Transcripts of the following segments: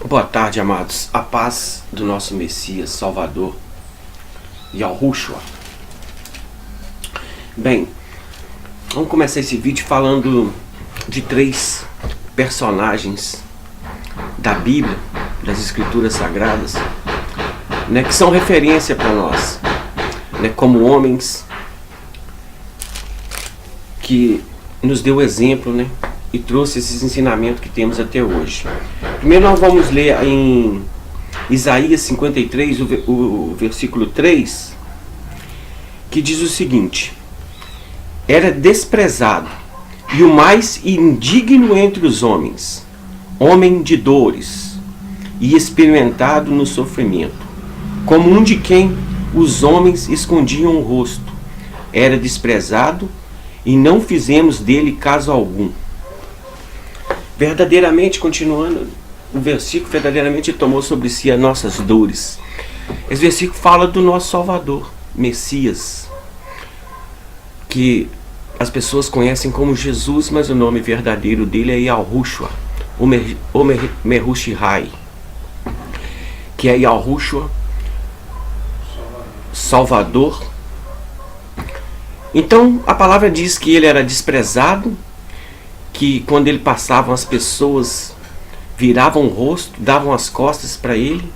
Boa tarde, amados. A paz do nosso Messias, Salvador, Yahushua. Bem, vamos começar esse vídeo falando de 3 personagens da Bíblia, das Escrituras Sagradas, que são referência para nós, como homens que nos deu exemplo, e trouxe esses ensinamentos que temos até hoje. Primeiro nós vamos ler em Isaías 53, o versículo 3, que diz o seguinte: era desprezado e o mais indigno entre os homens, homem de dores e experimentado no sofrimento, como um de quem os homens escondiam o rosto. Era desprezado e não fizemos dele caso algum. Verdadeiramente, continuando o versículo, verdadeiramente tomou sobre si as nossas dores. Esse versículo fala do nosso Salvador, Messias, que as pessoas conhecem como Jesus, mas o nome verdadeiro dele é Yahushua, o Mehushihai, que é Yahushua, Salvador. Então a palavra diz que ele era desprezado, que quando ele passava as pessoas viravam o rosto, davam as costas para ele,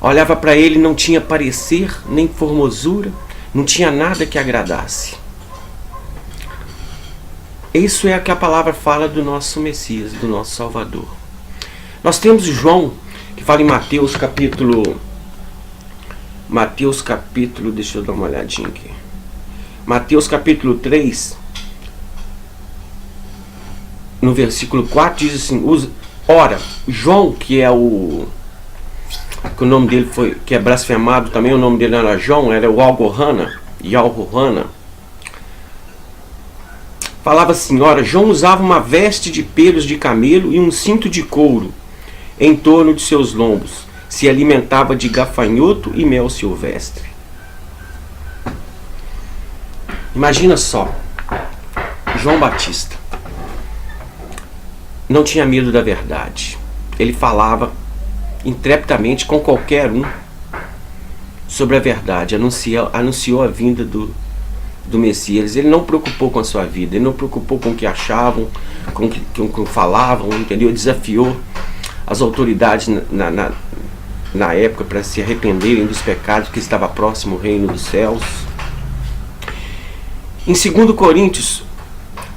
olhava para ele, não tinha parecer nem formosura, não tinha nada que agradasse. Isso é o que a palavra fala do nosso Messias, do nosso Salvador. Nós temos João, que fala em Mateus capítulo, deixa eu dar uma olhadinha aqui, Mateus capítulo 3, no versículo 4, diz assim: ora, João, que é o nome dele foi, que é blasfemado também, o nome dele era João, era o Yahuhana, falava assim: ora, João usava uma veste de pelos de camelo e um cinto de couro em torno de seus lombos, se alimentava de gafanhoto e mel silvestre. Imagina só, João Batista não tinha medo da verdade. Ele falava intrepidamente com qualquer um sobre a verdade, anunciou a vinda do Messias. Ele não preocupou com a sua vida, ele não preocupou com o que achavam, com o que falavam, entendeu? Desafiou as autoridades na época para se arrependerem dos pecados, que estava próximo o reino dos céus. Em 2 Coríntios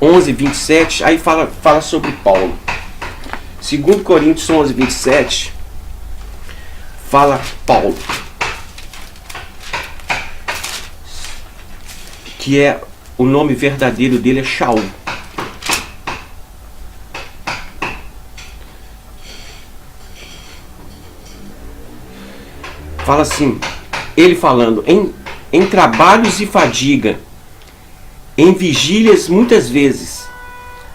11, 27, aí fala sobre Paulo. 2 Coríntios 11, 27, fala Paulo, que é o nome verdadeiro dele é Shaul. Fala assim, ele falando em trabalhos e fadiga, em vigílias muitas vezes,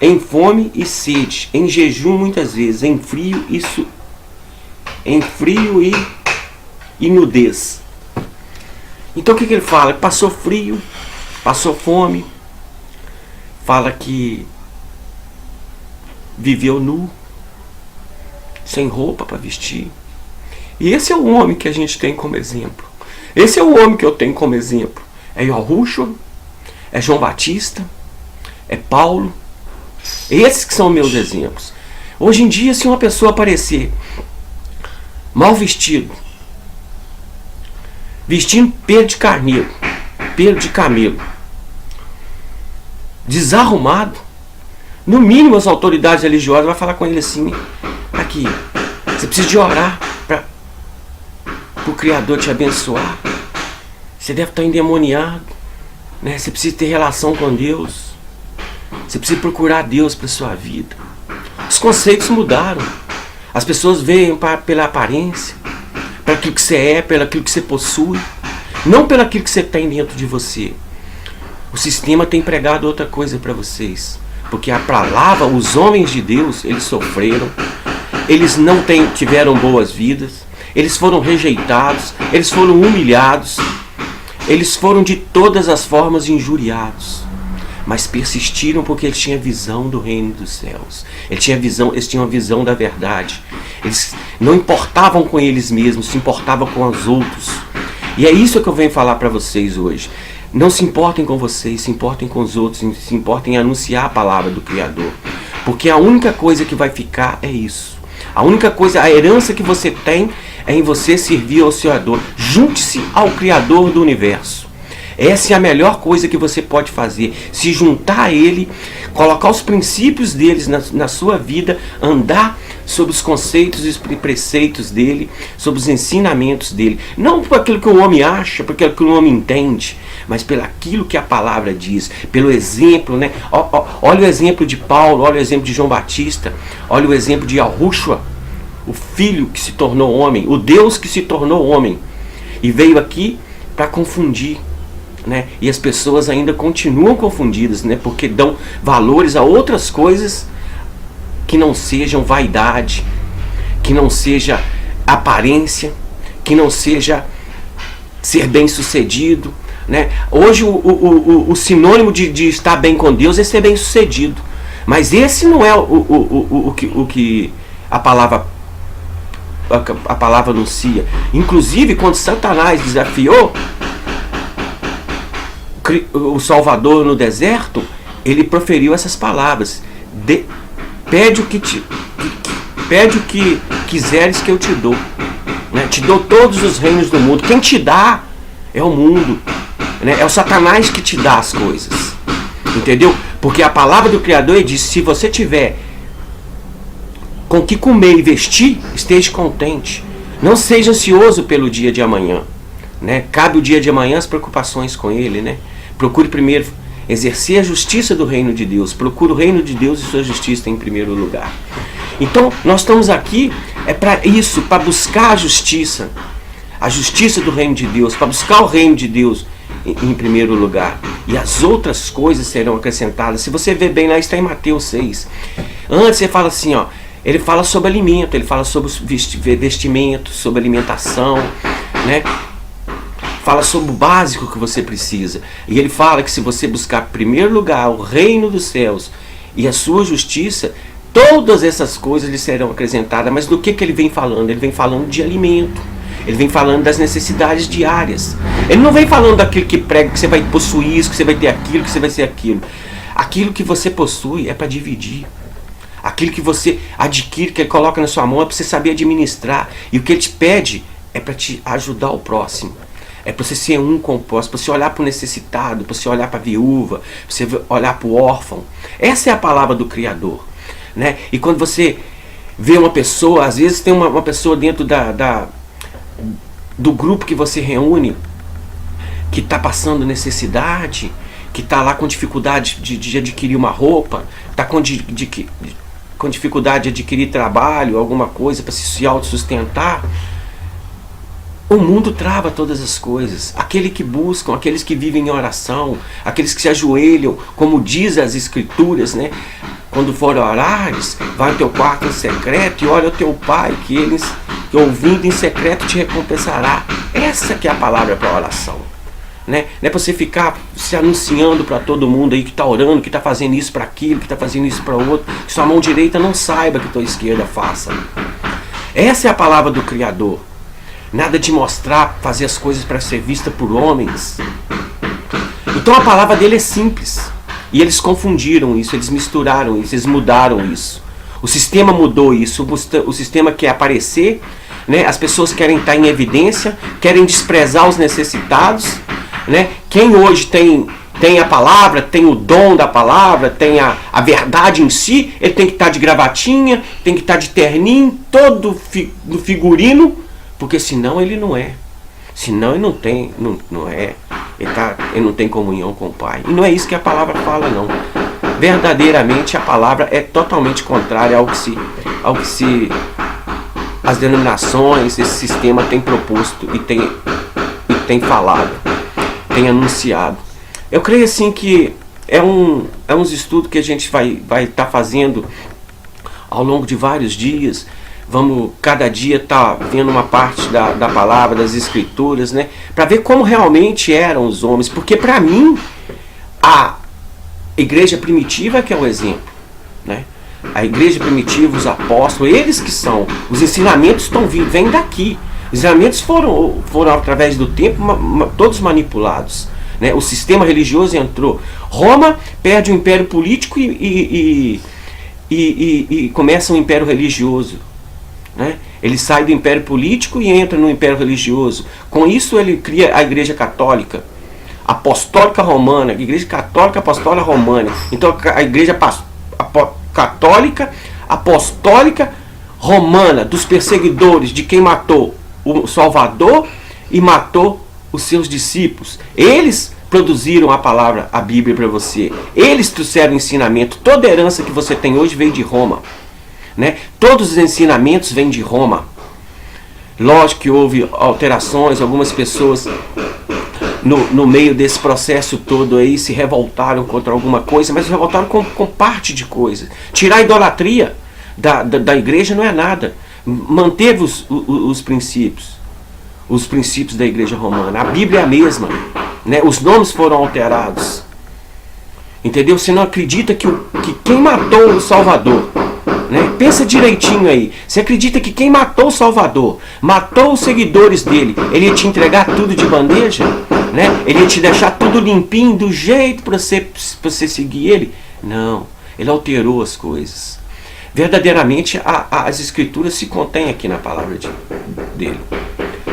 em fome e sede, em jejum muitas vezes, em frio e nudez. Então o que ele fala? Passou frio, passou fome, fala que viveu nu, sem roupa para vestir. E esse é o homem que a gente tem como exemplo. Esse é o homem que eu tenho como exemplo. É Yahushua, é João Batista, é Paulo. Esses que são meus exemplos. Hoje em dia, se uma pessoa aparecer mal vestido, vestindo pelo de carneiro, pelo de camelo, desarrumado, no mínimo as autoridades religiosas vão falar com ele assim: aqui, você precisa de orar para o Criador te abençoar. Você deve estar endemoniado, você precisa ter relação com Deus. Você precisa procurar Deus para a sua vida. Os conceitos mudaram. As pessoas veem pela aparência, pelo aquilo que você é, pelo aquilo que você possui, não pelo aquilo que você tem dentro de você. O sistema tem pregado outra coisa para vocês, porque a palavra, os homens de Deus, eles sofreram, eles não tiveram boas vidas, eles foram rejeitados, eles foram humilhados, eles foram de todas as formas injuriados. mas persistiram porque eles tinham visão do reino dos céus. Eles tinham uma visão da verdade. Eles não importavam com eles mesmos, se importavam com os outros. E é isso que eu venho falar para vocês hoje. Não se importem com vocês, se importem com os outros, se importem em anunciar a palavra do Criador. Porque a única coisa que vai ficar é isso. A única coisa, a herança que você tem é em você servir ao Criador. Junte-se ao Criador do universo. Essa é a melhor coisa que você pode fazer. Se juntar a Ele, colocar os princípios deles na sua vida, andar sobre os conceitos e preceitos dele, sobre os ensinamentos dele. Não por aquilo que o homem acha, por aquilo que o homem entende, mas pelo aquilo que a palavra diz, pelo exemplo, né? Olha o exemplo de Paulo, olha o exemplo de João Batista, olha o exemplo de Yahushua, o Filho que se tornou homem, o Deus que se tornou homem, e veio aqui para confundir. Né? E as pessoas ainda continuam confundidas, né? Porque dão valores a outras coisas que não sejam vaidade, que não seja aparência, que não seja ser bem sucedido, né? Hoje o sinônimo de estar bem com Deus é ser bem sucedido, mas esse não é o que a palavra anuncia. Inclusive quando Satanás desafiou o Salvador no deserto, ele proferiu essas palavras: pede o que quiseres que eu te dou, né? Te dou todos os reinos do mundo. Quem te dá é o mundo, né? É o Satanás que te dá as coisas, entendeu? Porque a palavra do Criador diz: se você tiver com que comer e vestir, esteja contente. Não seja ansioso pelo dia de amanhã, né? Cabe o dia de amanhã as preocupações com ele, né? Procure primeiro exercer a justiça do reino de Deus. Procure o reino de Deus e sua justiça em primeiro lugar. Então, nós estamos aqui para isso, para buscar a justiça do reino de Deus, para buscar o reino de Deus em primeiro lugar. E as outras coisas serão acrescentadas. Se você ver bem lá, está em Mateus 6. Antes ele fala assim, ó, ele fala sobre alimento, ele fala sobre vestimento, sobre alimentação, né? Fala sobre o básico que você precisa. E ele fala que se você buscar em primeiro lugar o reino dos céus e a sua justiça, todas essas coisas lhe serão acrescentadas. Mas do que ele vem falando? Ele vem falando de alimento. Ele vem falando das necessidades diárias. Ele não vem falando daquilo que prega, que você vai possuir isso, que você vai ter aquilo, que você vai ser aquilo. Aquilo que você possui é para dividir. Aquilo que você adquire, que ele coloca na sua mão, é para você saber administrar. E o que ele te pede é para te ajudar o próximo. É para você ser um com o próximo, para você olhar para o necessitado, para você olhar para a viúva, para você olhar para o órfão. Essa é a palavra do Criador, né? E quando você vê uma pessoa, às vezes tem uma pessoa dentro do grupo que você reúne, que está passando necessidade, que está lá com dificuldade de adquirir uma roupa, está com dificuldade de adquirir trabalho, alguma coisa para se autossustentar. O mundo trava todas as coisas. Aqueles que buscam, aqueles que vivem em oração, aqueles que se ajoelham, como diz as Escrituras, né? Quando for orares, vai ao teu quarto em secreto e ora ao teu Pai, que ele, ouvindo em secreto, te recompensará. Essa que é a palavra para a oração, né? Não é para você ficar se anunciando para todo mundo aí que está orando, que está fazendo isso para aquilo, que está fazendo isso para o outro, que sua mão direita não saiba que tua esquerda faça. Essa é a palavra do Criador. Nada de mostrar, fazer as coisas para ser vista por homens. Então a palavra dele é simples. E eles confundiram isso, eles misturaram isso, eles mudaram isso. O sistema mudou isso, o sistema quer aparecer, né? As pessoas querem estar em evidência, querem desprezar os necessitados, né? Quem hoje tem a palavra, tem o dom da palavra, tem a verdade em si, ele tem que estar de gravatinha, tem que estar de terninho, todo no figurino, porque senão ele não é. Senão ele não é. Ele não tem comunhão com o Pai. E não é isso que a palavra fala, não. Verdadeiramente a palavra é totalmente contrária ao que as denominações, esse sistema tem proposto e tem falado, tem anunciado. Eu creio assim que é uns estudos que a gente vai estar fazendo ao longo de vários dias. Vamos cada dia estar vendo uma parte da palavra, das Escrituras, né? Para ver como realmente eram os homens. Porque para mim, a igreja primitiva é que é o exemplo, né? A igreja primitiva, os apóstolos, eles que são. Os ensinamentos vêm daqui. Os ensinamentos foram através do tempo, todos manipulados. Né? O sistema religioso entrou. Roma perde o império político e começa um império religioso. Né? Ele sai do império político e entra no império religioso. Com isso ele cria a igreja católica, apostólica romana, a igreja católica apostólica romana. Então a igreja católica apostólica romana, dos perseguidores, de quem matou o Salvador e matou os seus discípulos. Eles produziram a palavra, a Bíblia para você. Eles trouxeram o ensinamento. Toda a herança que você tem hoje veio de Roma. Né? Todos os ensinamentos vêm de Roma. Lógico que houve alterações, algumas pessoas no meio desse processo todo aí se revoltaram contra alguma coisa, mas se revoltaram com parte de coisa. Tirar a idolatria da igreja não é nada. Manteve os princípios da igreja romana. A Bíblia é a mesma, né? Os nomes foram alterados. Entendeu? Você não acredita que quem matou o Salvador, né? Pensa direitinho aí. Você acredita que quem matou o Salvador, matou os seguidores dele, ele ia te entregar tudo de bandeja? Né? Ele ia te deixar tudo limpinho, do jeito para você seguir ele? Não. Ele alterou as coisas. Verdadeiramente as escrituras se contêm aqui na palavra dele.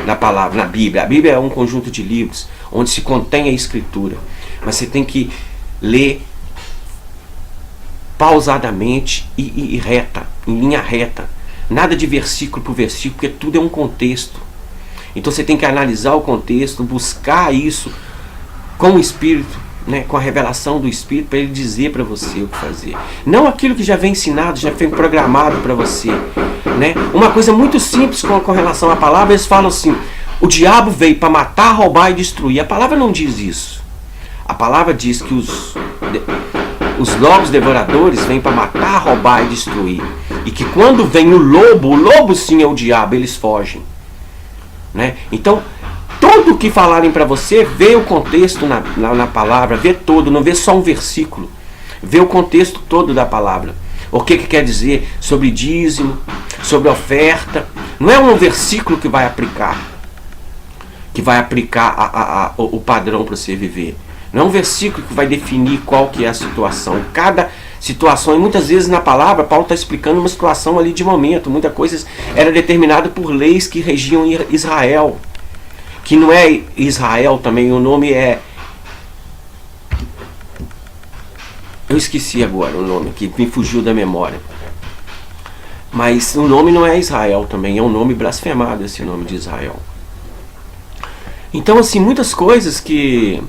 Na Bíblia. A Bíblia é um conjunto de livros onde se contém a escritura. Mas você tem que ler pausadamente e reta, em linha reta. Nada de versículo por versículo, porque tudo é um contexto. Então você tem que analisar o contexto, buscar isso com o Espírito, né, com a revelação do Espírito, para ele dizer para você o que fazer. Não aquilo que já vem ensinado, já vem programado para você. Né? Uma coisa muito simples com relação à palavra, eles falam assim: o diabo veio para matar, roubar e destruir. A palavra não diz isso. A palavra diz que os lobos devoradores vêm para matar, roubar e destruir. E que quando vem o lobo sim é o diabo, eles fogem. Né? Então, tudo que falarem para você, vê o contexto na palavra, vê todo, não vê só um versículo. Vê o contexto todo da palavra. O que quer dizer sobre dízimo, sobre oferta. Não é um versículo que vai aplicar o padrão para você viver. Não é um versículo que vai definir qual que é a situação. Cada situação, e muitas vezes na palavra, Paulo está explicando uma situação ali de momento. Muitas coisas era determinado por leis que regiam Israel. Que não é Israel também, o nome é... Eu esqueci agora o nome, que me fugiu da memória. Mas o nome não é Israel também, é um nome blasfemado, esse nome de Israel. Então, assim, muitas coisas que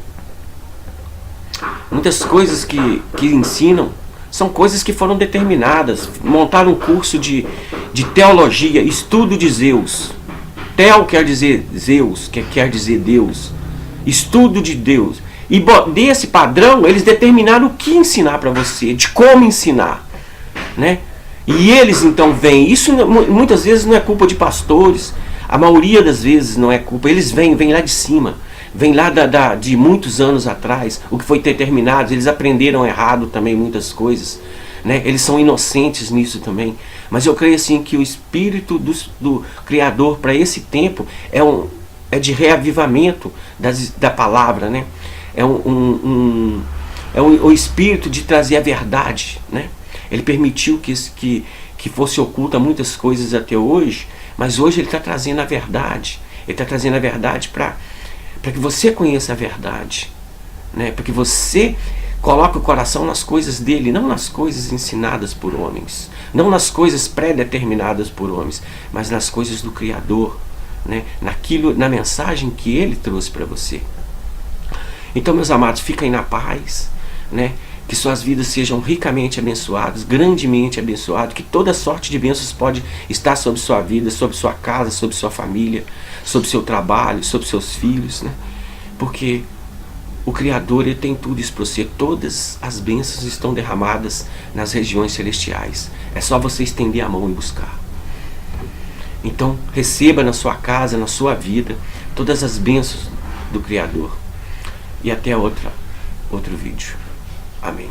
ensinam são coisas que foram determinadas. Montaram um curso de teologia, estudo de Zeus. Tel quer dizer Zeus, que quer dizer Deus. Estudo de Deus. E desse padrão, eles determinaram o que ensinar para você, de como ensinar. Né? E eles então vêm. Isso muitas vezes não é culpa de pastores. A maioria das vezes não é culpa. Eles vêm lá de cima. Vem lá de muitos anos atrás, o que foi determinado. Eles aprenderam errado também muitas coisas, né? Eles são inocentes nisso também. Mas eu creio assim que o Espírito do Criador para esse tempo é de reavivamento da palavra, né? É o Espírito de trazer a verdade, né? Ele permitiu que fosse oculta muitas coisas até hoje, mas hoje ele está trazendo a verdade. Ele está trazendo a verdade para que você conheça a verdade, né? Para que você coloque o coração nas coisas dele, não nas coisas ensinadas por homens, não nas coisas pré-determinadas por homens, mas nas coisas do Criador, né? Na mensagem que ele trouxe para você. Então, meus amados, fiquem na paz, né? Que suas vidas sejam ricamente abençoadas, grandemente abençoadas, que toda sorte de bênçãos pode estar sobre sua vida, sobre sua casa, sobre sua família, sobre seu trabalho, sobre seus filhos, né? Porque o Criador, ele tem tudo isso para você. Todas as bênçãos estão derramadas nas regiões celestiais. É só você estender a mão e buscar. Então, receba na sua casa, na sua vida, todas as bênçãos do Criador. E até outro vídeo. Amém.